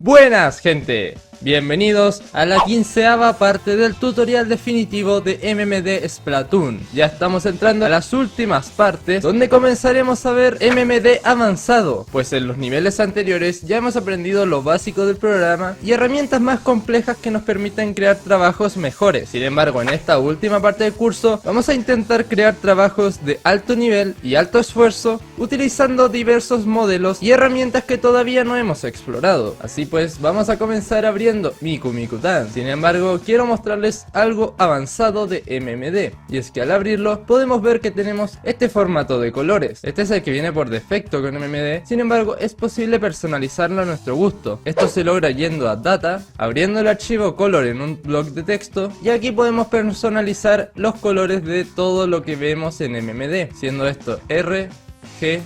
Buenas gente, bienvenidos a la 15ª parte del tutorial definitivo de MMD Splatoon. Ya estamos entrando a las últimas partes donde comenzaremos a ver MMD avanzado, pues en los niveles anteriores ya hemos aprendido lo básico del programa y herramientas más complejas que nos permiten crear trabajos mejores. Sin embargo, en esta última parte del curso vamos a intentar crear trabajos de alto nivel y alto esfuerzo utilizando diversos modelos y herramientas que todavía no hemos explorado. Así pues, vamos a comenzar abriendo Miku Miku Dance. Sin embargo, quiero mostrarles algo avanzado de MMD, y es que al abrirlo podemos ver que tenemos este formato de colores. Este es el que viene por defecto con MMD, sin embargo es posible personalizarlo a nuestro gusto. Esto se logra yendo a Data, abriendo el archivo Color en un bloc de texto, y aquí podemos personalizar los colores de todo lo que vemos en MMD, siendo esto R, G,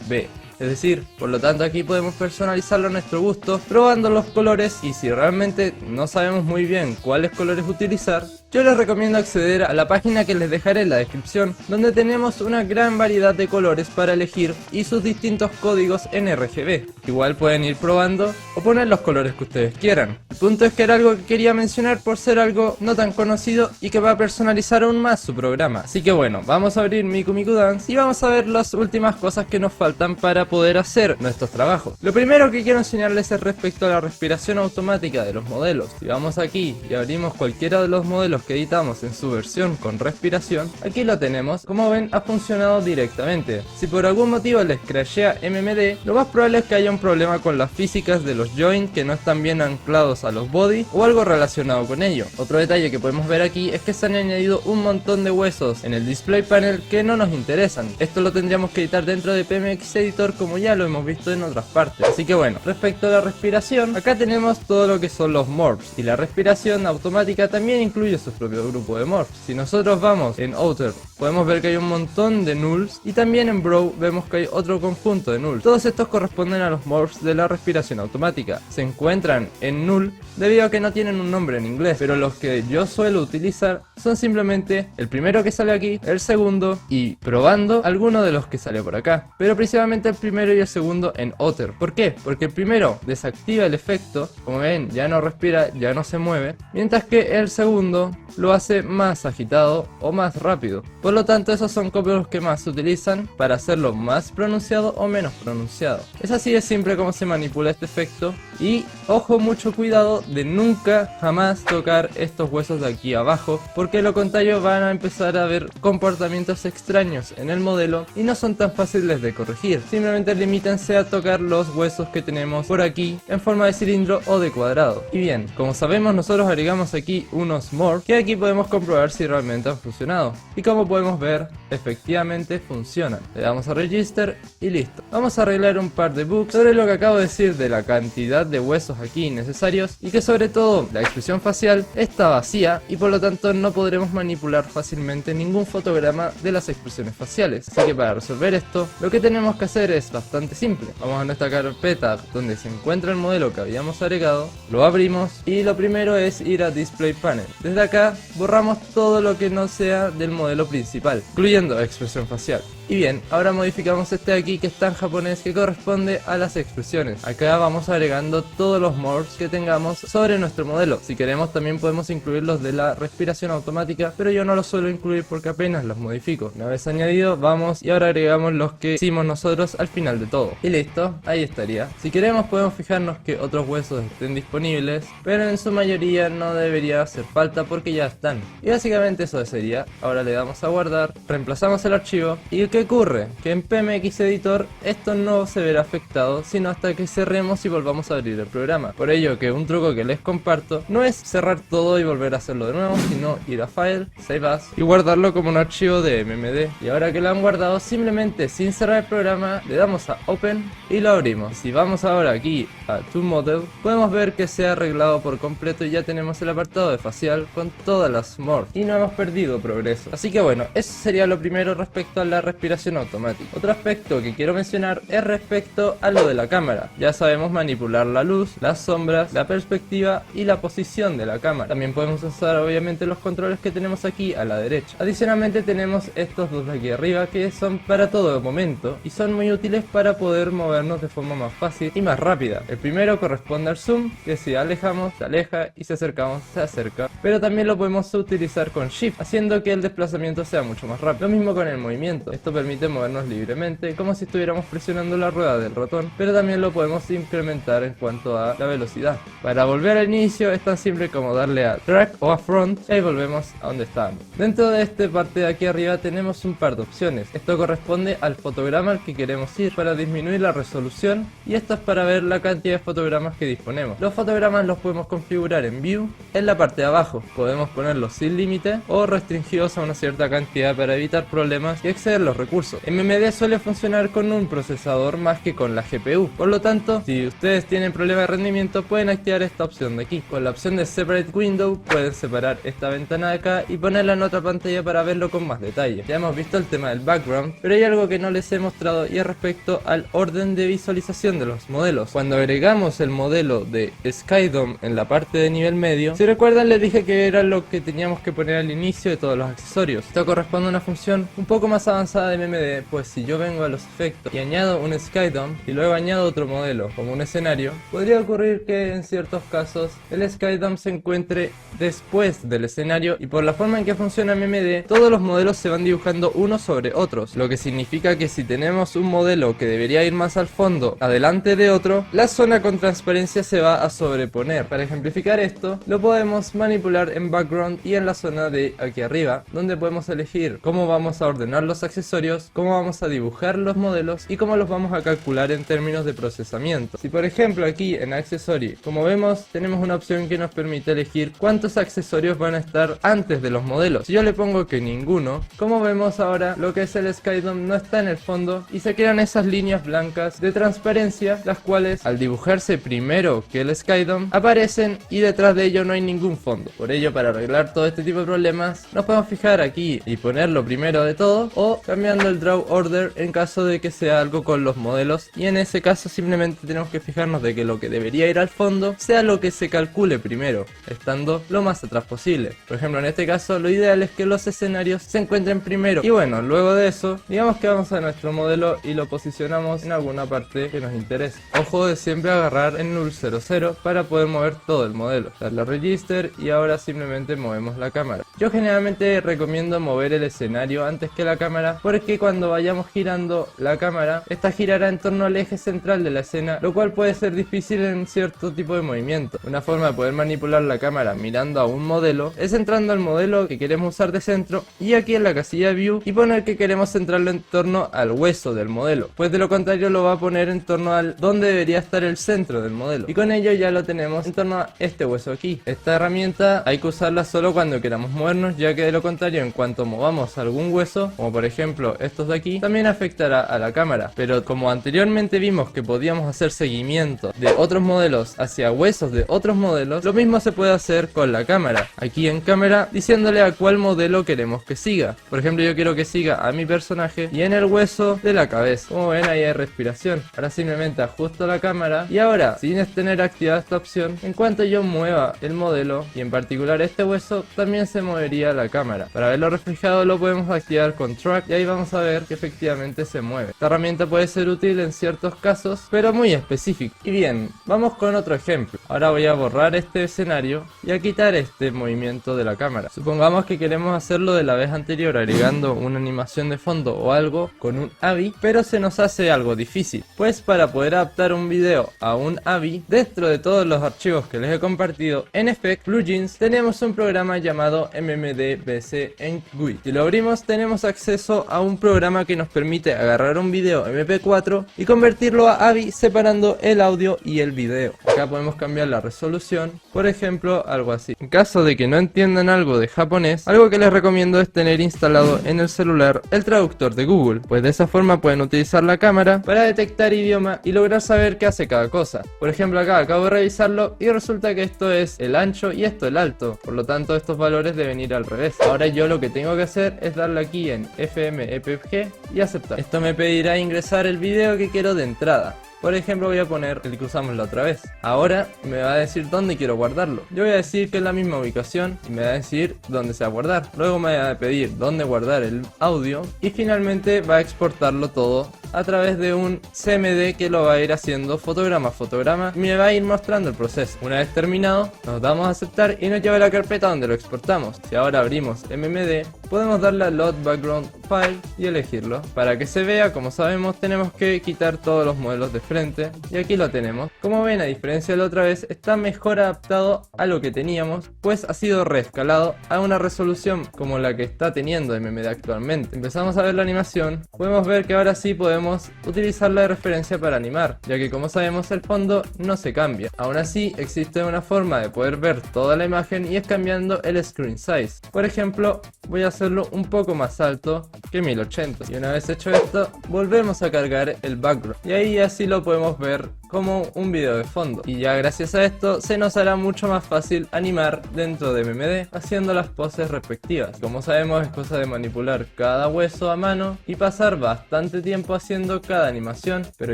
B. Es decir, por lo tanto aquí podemos personalizarlo a nuestro gusto, probando los colores, y si realmente no sabemos muy bien cuáles colores utilizar, yo les recomiendo acceder a la página que les dejaré en la descripción, donde tenemos una gran variedad de colores para elegir y sus distintos códigos en RGB. Igual pueden ir probando o poner los colores que ustedes quieran. El punto es que era algo que quería mencionar por ser algo no tan conocido y que va a personalizar aún más su programa. Así que bueno, vamos a abrir Miku Miku Dance y vamos a ver las últimas cosas que nos faltan para poder hacer nuestros trabajos. Lo primero que quiero enseñarles es respecto a la respiración automática de los modelos. Si vamos aquí y abrimos cualquiera de los modelos que editamos en su versión con respiración, aquí lo tenemos. Como ven, ha funcionado directamente. Si por algún motivo les crashea MMD, lo más probable es que haya un problema con las físicas de los joints que no están bien anclados a los body o algo relacionado con ello. Otro detalle que podemos ver aquí es que se han añadido un montón de huesos en el display panel que no nos interesan. Esto lo tendríamos que editar dentro de PMX Editor, como ya lo hemos visto en otras partes. Así que bueno, respecto a la respiración, acá tenemos todo lo que son los morphs, y la respiración automática también incluye su propio grupo de morphs. Si nosotros vamos en Outer, podemos ver que hay un montón de nulls, y también en Brow vemos que hay otro conjunto de nulls. Todos estos corresponden a los morphs de la respiración automática. Se encuentran en null debido a que no tienen un nombre en inglés, pero los que yo suelo utilizar son simplemente el primero que sale aquí, el segundo, y probando alguno de los que sale por acá, pero principalmente el primero y el segundo en Otter. ¿Por qué? Porque el primero desactiva el efecto, como ven ya no respira, ya no se mueve, mientras que el segundo lo hace más agitado o más rápido. Por lo tanto, esos son los que más se utilizan para hacerlo más pronunciado o menos pronunciado. Es así de simple como se manipula este efecto, y ojo, mucho cuidado de nunca jamás tocar estos huesos de aquí abajo, porque lo contrario van a empezar a ver comportamientos extraños en el modelo y no son tan fáciles de corregir. Simplemente limítense a tocar los huesos que tenemos por aquí en forma de cilindro o de cuadrado. Y bien, como sabemos, nosotros agregamos aquí unos morphs que aquí podemos comprobar si realmente han funcionado, y como podemos ver, efectivamente funcionan. Le damos a Register y listo. Vamos a arreglar un par de bugs sobre lo que acabo de decir de la cantidad de huesos aquí necesarios, y que sobre todo la expresión facial está vacía y por lo tanto no podremos manipular fácilmente ningún fotograma de las expresiones faciales. Así que para resolver esto, lo que tenemos que hacer es bastante simple. Vamos a nuestra carpeta donde se encuentra el modelo que habíamos agregado, lo abrimos, y lo primero es ir a Display Panel. Desde acá borramos todo lo que no sea del modelo principal, incluyendo expresión facial. Y bien, ahora modificamos este de aquí que está en japonés, que corresponde a las expresiones. Acá vamos agregando todos los morphs que tengamos sobre nuestro modelo. Si queremos también podemos incluir los de la respiración automática, pero yo no los suelo incluir porque apenas los modifico. Una vez añadido, vamos y ahora agregamos los que hicimos nosotros al final de todo. Y listo, ahí estaría. Si queremos podemos fijarnos que otros huesos estén disponibles, pero en su mayoría no debería hacer falta porque ya están. Y básicamente eso sería. Ahora le damos a guardar, reemplazamos el archivo, y ¿qué ocurre? Que en PMX Editor esto no se verá afectado sino hasta que cerremos y volvamos a abrir el programa. Por ello que un truco que les comparto no es cerrar todo y volver a hacerlo de nuevo, sino ir a File, Save As y guardarlo como un archivo de MMD. Y ahora que lo han guardado, simplemente sin cerrar el programa le damos a Open y lo abrimos. Si vamos ahora aquí a To Model, podemos ver que se ha arreglado por completo y ya tenemos el apartado de facial con todas las morphs y no hemos perdido progreso. Así que bueno, eso sería lo primero respecto a la respiración respiración automática. Otro aspecto que quiero mencionar es respecto a lo de la cámara. Ya sabemos manipular la luz, las sombras, la perspectiva y la posición de la cámara. También podemos usar obviamente los controles que tenemos aquí a la derecha. Adicionalmente tenemos estos dos de aquí arriba que son para todo momento y son muy útiles para poder movernos de forma más fácil y más rápida. El primero corresponde al zoom, que si alejamos se aleja y si acercamos se acerca, pero también lo podemos utilizar con shift, haciendo que el desplazamiento sea mucho más rápido. Lo mismo con el movimiento, esto permite movernos libremente como si estuviéramos presionando la rueda del ratón, pero también lo podemos incrementar en cuanto a la velocidad. Para volver al inicio es tan simple como darle a track o a front y ahí volvemos a donde estábamos. Dentro de esta parte de aquí arriba tenemos un par de opciones. Esto corresponde al fotograma al que queremos ir para disminuir la resolución y esto es para ver la cantidad de fotogramas que disponemos. Los fotogramas los podemos configurar en View en la parte de abajo. Podemos ponerlos sin límite o restringidos a una cierta cantidad para evitar problemas y exceder los recursos. MMD suele funcionar con un procesador más que con la GPU, por lo tanto si ustedes tienen problemas de rendimiento pueden activar esta opción de aquí. Con la opción de Separate Window pueden separar esta ventana de acá y ponerla en otra pantalla para verlo con más detalle. Ya hemos visto el tema del background, pero hay algo que no les he mostrado y es respecto al orden de visualización de los modelos. Cuando agregamos el modelo de Skydome en la parte de nivel medio, si recuerdan les dije que era lo que teníamos que poner al inicio de todos los accesorios. Esto corresponde a una función un poco más avanzada de MMD, pues si yo vengo a los efectos y añado un Skydome y luego añado otro modelo como un escenario, podría ocurrir que en ciertos casos el Skydome se encuentre después del escenario y por la forma en que funciona MMD todos los modelos se van dibujando unos sobre otros, lo que significa que si tenemos un modelo que debería ir más al fondo adelante de otro, la zona con transparencia se va a sobreponer. Para ejemplificar esto, lo podemos manipular en background y en la zona de aquí arriba, donde podemos elegir cómo vamos a ordenar los accesorios, cómo vamos a dibujar los modelos y cómo los vamos a calcular en términos de procesamiento. Si por ejemplo aquí en Accessory, como vemos, tenemos una opción que nos permite elegir cuántos accesorios van a estar antes de los modelos. Si yo le pongo que ninguno, como vemos ahora, lo que es el Skydome no está en el fondo y se crean esas líneas blancas de transparencia, las cuales al dibujarse primero que el Skydome aparecen y detrás de ello no hay ningún fondo. Por ello, para arreglar todo este tipo de problemas, nos podemos fijar aquí y ponerlo primero de todo o cambiando el draw order en caso de que sea algo con los modelos, y en ese caso simplemente tenemos que fijarnos de que lo que debería ir al fondo sea lo que se calcule primero, estando lo más atrás posible. Por ejemplo, en este caso lo ideal es que los escenarios se encuentren primero y bueno, luego de eso digamos que vamos a nuestro modelo y lo posicionamos en alguna parte que nos interese. Ojo de siempre agarrar en null 00 para poder mover todo el modelo, darle a register y ahora simplemente movemos la cámara. Yo generalmente recomiendo mover el escenario antes que la cámara, porque cuando vayamos girando la cámara, esta girará en torno al eje central de la escena, lo cual puede ser difícil en cierto tipo de movimiento. Una forma de poder manipular la cámara mirando a un modelo es entrando al modelo que queremos usar de centro y aquí en la casilla View y poner que queremos centrarlo en torno al hueso del modelo, pues de lo contrario lo va a poner en torno al donde debería estar el centro del modelo, y con ello ya lo tenemos en torno a este hueso aquí. Esta herramienta hay que usarla solo cuando queramos movernos, ya que de lo contrario en cuanto movamos algún hueso, como por ejemplo estos de aquí, también afectará a la cámara. Pero como anteriormente vimos que podíamos hacer seguimiento de otros modelos hacia huesos de otros modelos, lo mismo se puede hacer con la cámara. Aquí en cámara diciéndole a cuál modelo queremos que siga. Por ejemplo, yo quiero que siga a mi personaje y en el hueso de la cabeza. Como ven, ahí hay respiración. Ahora simplemente ajusto la cámara y ahora, sin tener activada esta opción, en cuanto yo mueva el modelo y en particular este hueso, también se movería la cámara. Para verlo reflejado lo podemos activar con track y ahí vamos a ver que efectivamente se mueve. Esta herramienta puede ser útil en ciertos casos, pero muy específico. Y bien, vamos con otro ejemplo. Ahora voy a borrar este escenario y a quitar este movimiento de la cámara. Supongamos que queremos hacerlo de la vez anterior, agregando una animación de fondo o algo con un AVI, pero se nos hace algo difícil, pues para poder adaptar un video a un AVI, dentro de todos los archivos que les he compartido en Effect Plugins, tenemos un programa llamado MMD-BC Ink GUI. Si lo abrimos, tenemos acceso a un programa que nos permite agarrar un video MP4 y convertirlo a AVI separando el audio y el video. Acá podemos cambiar la resolución, por ejemplo, algo así. En caso de que no entiendan algo de japonés, algo que les recomiendo es tener instalado en el celular el traductor de Google, pues de esa forma pueden utilizar la cámara para detectar idioma y lograr saber qué hace cada cosa. Por ejemplo, acá acabo de revisarlo y resulta que esto es el ancho y esto el alto, por lo tanto estos valores deben ir al revés. Ahora yo lo que tengo que hacer es darle aquí en FM EPG y aceptar. Esto me pedirá ingresar el video que quiero de entrada. Por ejemplo, voy a poner el que usamos la otra vez. Ahora me va a decir dónde quiero guardarlo. Yo voy a decir que es la misma ubicación y me va a decir dónde se va a guardar. Luego me va a pedir dónde guardar el audio y finalmente va a exportarlo todo a través de un CMD que lo va a ir haciendo fotograma a fotograma y me va a ir mostrando el proceso. Una vez terminado, nos damos a aceptar y nos lleva a la carpeta donde lo exportamos. Si ahora abrimos MMD, podemos darle a Load Background File y elegirlo. Para que se vea, como sabemos, tenemos que quitar todos los modelos de frente y aquí lo tenemos. Como ven, a diferencia de la otra vez, está mejor adaptado a lo que teníamos, pues ha sido reescalado a una resolución como la que está teniendo MMD actualmente. Empezamos a ver la animación, podemos ver que ahora sí podemos utilizarla de referencia para animar, ya que como sabemos el fondo no se cambia. Aún así existe una forma de poder ver toda la imagen y es cambiando el screen size. Por ejemplo, voy a hacerlo un poco más alto que 1080 y una vez hecho esto volvemos a cargar el background y ahí así lo podemos ver como un video de fondo, y ya gracias a esto se nos hará mucho más fácil animar dentro de MMD haciendo las poses respectivas. Como sabemos, es cosa de manipular cada hueso a mano y pasar bastante tiempo haciendo cada animación, pero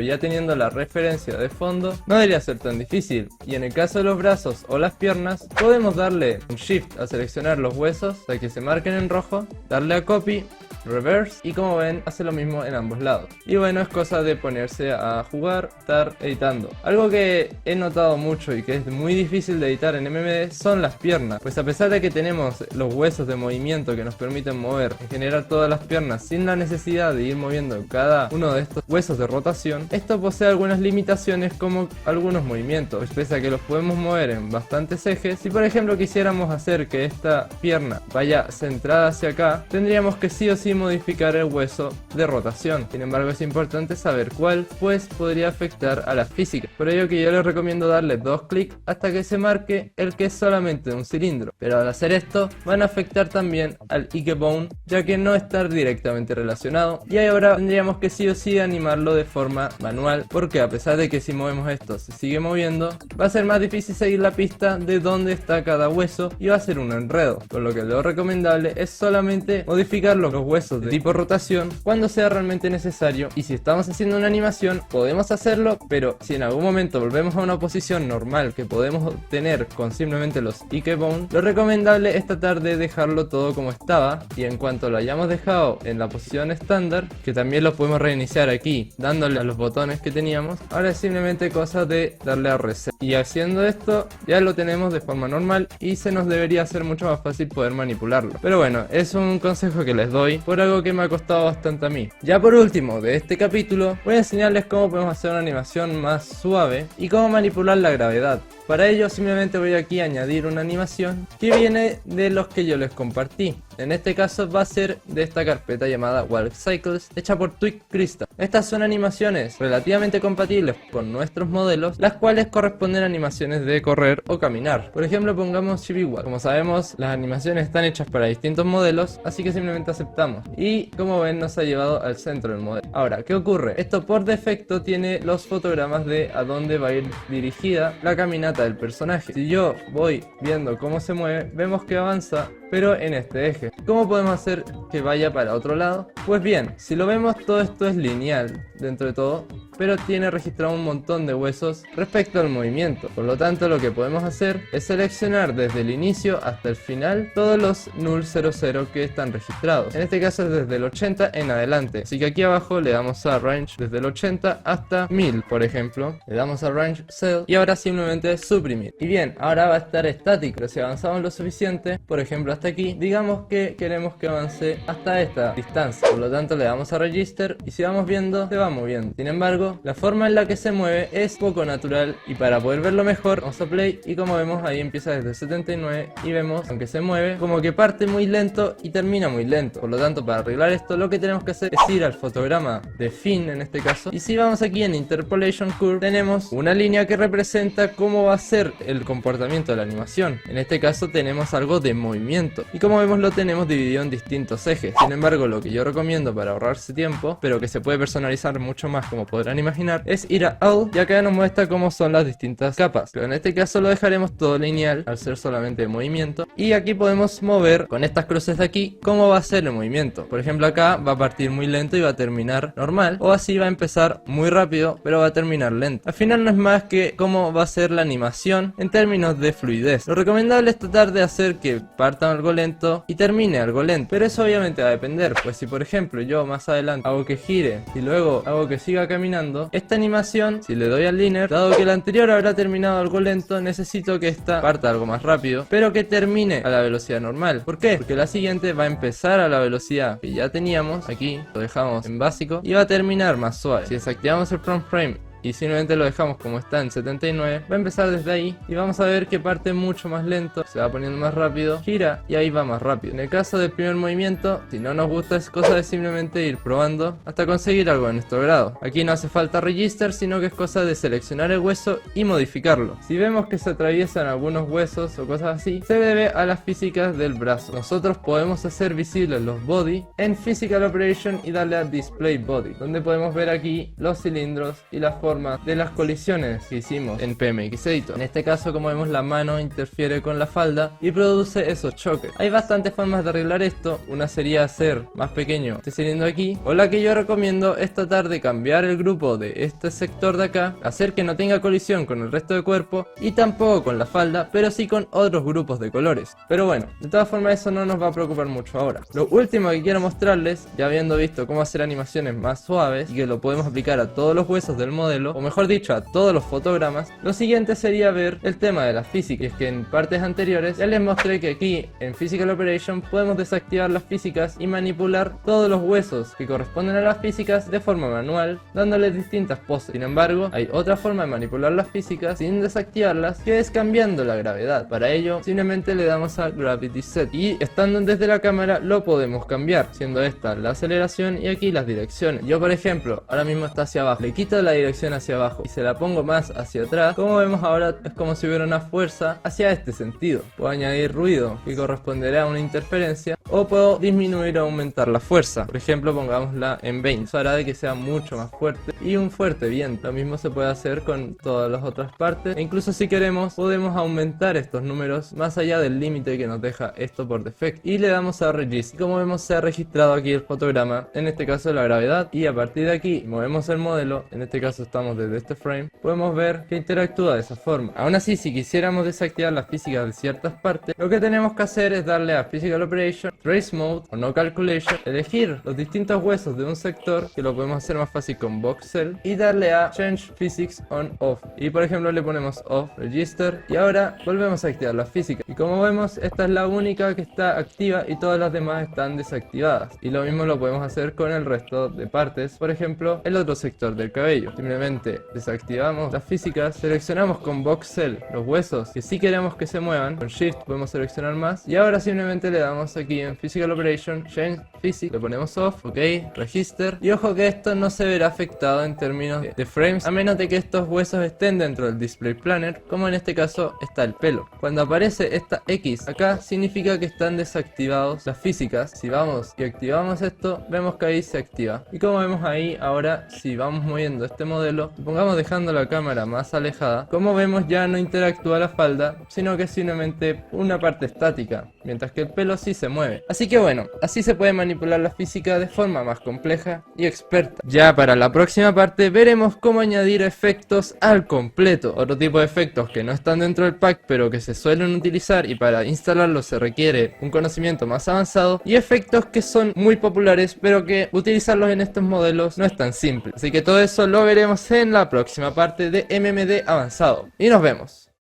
ya teniendo la referencia de fondo no debería ser tan difícil. Y en el caso de los brazos o las piernas, podemos darle un shift a seleccionar los huesos hasta que se marquen en rojo, darle a copy, reverse y como ven hace lo mismo en ambos lados. Y bueno, es cosa de ponerse a jugar, estar editando. Algo que he notado mucho y que es muy difícil de editar en MMD son las piernas, pues a pesar de que tenemos los huesos de movimiento que nos permiten mover en general todas las piernas sin la necesidad de ir moviendo cada uno de estos huesos de rotación, esto posee algunas limitaciones como algunos movimientos, pues pese a que los podemos mover en bastantes ejes. Si por ejemplo quisiéramos hacer que esta pierna vaya centrada hacia acá, tendríamos que sí o sí modificar el hueso de rotación. Sin embargo, es importante saber cuál, pues podría afectar a la física. Por ello que yo les recomiendo darle 2 clics hasta que se marque el que es solamente un cilindro. Pero al hacer esto van a afectar también al Ike Bone, ya que no está directamente relacionado, y ahora tendríamos que sí o sí animarlo de forma manual, porque a pesar de que si movemos esto se sigue moviendo, va a ser más difícil seguir la pista de dónde está cada hueso y va a ser un enredo. Por lo que lo recomendable es solamente modificar los huesos de tipo rotación cuando sea realmente necesario, y si estamos haciendo una animación podemos hacerlo, pero si en algún momento volvemos a una posición normal que podemos obtener con simplemente los Ike Bone, lo recomendable es tratar de dejarlo todo como estaba, y en cuanto lo hayamos dejado en la posición estándar, que también lo podemos reiniciar aquí dándole a los botones que teníamos, ahora es simplemente cosa de darle a reset, y haciendo esto ya lo tenemos de forma normal y se nos debería hacer mucho más fácil poder manipularlo. Pero bueno, es un consejo que les doy por algo que me ha costado bastante a mí. Ya por último de este capítulo voy a enseñarles cómo podemos hacer una animación más suave y cómo manipular la gravedad. Para ello simplemente voy aquí a añadir una animación que viene de los que yo les compartí. En este caso va a ser de esta carpeta llamada Walk Cycles, hecha por Twig Crystal. Estas son animaciones relativamente compatibles con nuestros modelos, las cuales corresponden a animaciones de correr o caminar. Por ejemplo, pongamos Chibi Walk. Como sabemos, las animaciones están hechas para distintos modelos, así que simplemente aceptamos. Y como ven, nos ha llevado al centro del modelo. Ahora, ¿qué ocurre? Esto por defecto tiene los fotogramas de a dónde va a ir dirigida la caminata del personaje. Si yo voy viendo cómo se mueve, vemos que avanza, pero en este eje. ¿Cómo podemos hacer que vaya para otro lado? Pues bien, si lo vemos, todo esto es lineal dentro de todo, pero tiene registrado un montón de huesos respecto al movimiento. Por lo tanto, lo que podemos hacer es seleccionar desde el inicio hasta el final todos los null 00 que están registrados. En este caso es desde el 80 en adelante, así que aquí abajo le damos a range desde el 80 hasta 1000, por ejemplo. Le damos a range cell y ahora simplemente suprimir. Y bien, ahora va a estar estático, pero si avanzamos lo suficiente, por ejemplo hasta aquí, digamos que queremos que avance hasta esta distancia. Por lo tanto le damos a register y si vamos viendo, se va moviendo. Sin embargo, la forma en la que se mueve es poco natural, y para poder verlo mejor vamos a play y como vemos ahí empieza desde el 79 y vemos, aunque se mueve, como que parte muy lento y termina muy lento. Por lo tanto, para arreglar esto lo que tenemos que hacer es ir al fotograma de fin en este caso, y si vamos aquí en Interpolation Curve tenemos una línea que representa cómo va a ser el comportamiento de la animación. En este caso tenemos algo de movimiento y como vemos lo tenemos dividido en distintos ejes. Sin embargo, lo que yo recomiendo para ahorrarse tiempo, pero que se puede personalizar mucho más como podrán podrán imaginar, es ir a All, y acá nos muestra cómo son las distintas capas. Pero en este caso lo dejaremos todo lineal, al ser solamente de movimiento. Y aquí podemos mover con estas cruces de aquí cómo va a ser el movimiento. Por ejemplo, acá va a partir muy lento y va a terminar normal, o así va a empezar muy rápido pero va a terminar lento. Al final no es más que cómo va a ser la animación en términos de fluidez. Lo recomendable es tratar de hacer que parta algo lento y termine algo lento, pero eso obviamente va a depender, pues si por ejemplo yo más adelante hago que gire y luego hago que siga caminando, esta animación, si le doy al linear, dado que la anterior habrá terminado algo lento, necesito que esta parta algo más rápido, pero que termine a la velocidad normal. ¿Por qué? Porque la siguiente va a empezar a la velocidad que ya teníamos, aquí lo dejamos en básico, y va a terminar más suave. Si desactivamos el front frame y simplemente lo dejamos como está en 79, va a empezar desde ahí y vamos a ver que parte mucho más lento, se va poniendo más rápido, gira y ahí va más rápido. En el caso del primer movimiento, si no nos gusta, es cosa de simplemente ir probando hasta conseguir algo de nuestro grado. Aquí no hace falta register, sino que es cosa de seleccionar el hueso y modificarlo. Si vemos que se atraviesan algunos huesos o cosas así, se debe a las físicas del brazo. Nosotros podemos hacer visibles los body en Physical Operation y darle a Display Body, donde podemos ver aquí los cilindros y las formas de las colisiones que hicimos en PMX Editor. En este caso, como vemos, la mano interfiere con la falda y produce esos choques. Hay bastantes formas de arreglar esto. Una sería hacer más pequeño este cilindro aquí, o la que yo recomiendo es tratar de cambiar el grupo de este sector de acá, hacer que no tenga colisión con el resto del cuerpo y tampoco con la falda, pero sí con otros grupos de colores. Pero bueno, de todas formas eso no nos va a preocupar mucho ahora. Lo último que quiero mostrarles, ya habiendo visto cómo hacer animaciones más suaves y que lo podemos aplicar a todos los huesos del modelo, o mejor dicho a todos los fotogramas, lo siguiente sería ver el tema de la física. Y es que en partes anteriores ya les mostré que aquí en Physical Operation podemos desactivar las físicas y manipular todos los huesos que corresponden a las físicas de forma manual, dándoles distintas poses. Sin embargo, hay otra forma de manipular las físicas sin desactivarlas, que es cambiando la gravedad. Para ello simplemente le damos a Gravity Set y estando desde la cámara lo podemos cambiar, siendo esta la aceleración y aquí las direcciones. Yo por ejemplo ahora mismo está hacia abajo, le quito la dirección hacia abajo y se la pongo más hacia atrás, como vemos ahora es como si hubiera una fuerza hacia este sentido. Puedo añadir ruido que corresponderá a una interferencia, o puedo disminuir o aumentar la fuerza. Por ejemplo, pongámosla en 20, eso hará de que sea mucho más fuerte y un fuerte viento. Lo mismo se puede hacer con todas las otras partes, e incluso si queremos podemos aumentar estos números más allá del límite que nos deja esto por defecto, y le damos a Register. Como vemos, se ha registrado aquí el fotograma, en este caso la gravedad, y a partir de aquí movemos el modelo. En este caso estamos desde este frame, podemos ver que interactúa de esa forma. Aún así, si quisiéramos desactivar las físicas de ciertas partes, lo que tenemos que hacer es darle a Physical Operation, Trace Mode o No Calculation, elegir los distintos huesos de un sector, que lo podemos hacer más fácil con Box Cell, y darle a Change Physics On Off, y por ejemplo le ponemos Off Register, y ahora volvemos a activar las físicas, y como vemos esta es la única que está activa y todas las demás están desactivadas. Y lo mismo lo podemos hacer con el resto de partes, por ejemplo el otro sector del cabello. Simplemente desactivamos las físicas, seleccionamos con Box Cell los huesos que sí queremos que se muevan, con Shift podemos seleccionar más, y ahora simplemente le damos aquí en Physical Operation, Change Physics, le ponemos Off, ok, Register, y ojo que esto no se verá afectado en términos de frames, a menos de que estos huesos estén dentro del Display Planner, como en este caso está el pelo. Cuando aparece esta X acá, significa que están desactivados las físicas. Si vamos y activamos esto, vemos que ahí se activa, y como vemos ahí, ahora si vamos moviendo este modelo, pongamos dejando la cámara más alejada, como vemos ya no interactúa la falda, sino que es simplemente una parte estática, mientras que el pelo sí se mueve. Así que bueno, así se puede manipular la física de forma más compleja y experta. Ya para la próxima parte veremos cómo añadir efectos al completo, otro tipo de efectos que no están dentro del pack pero que se suelen utilizar y para instalarlos se requiere un conocimiento más avanzado, y efectos que son muy populares pero que utilizarlos en estos modelos no es tan simple. Así que todo eso lo veremos en la próxima parte de MMD Avanzado, y nos vemos.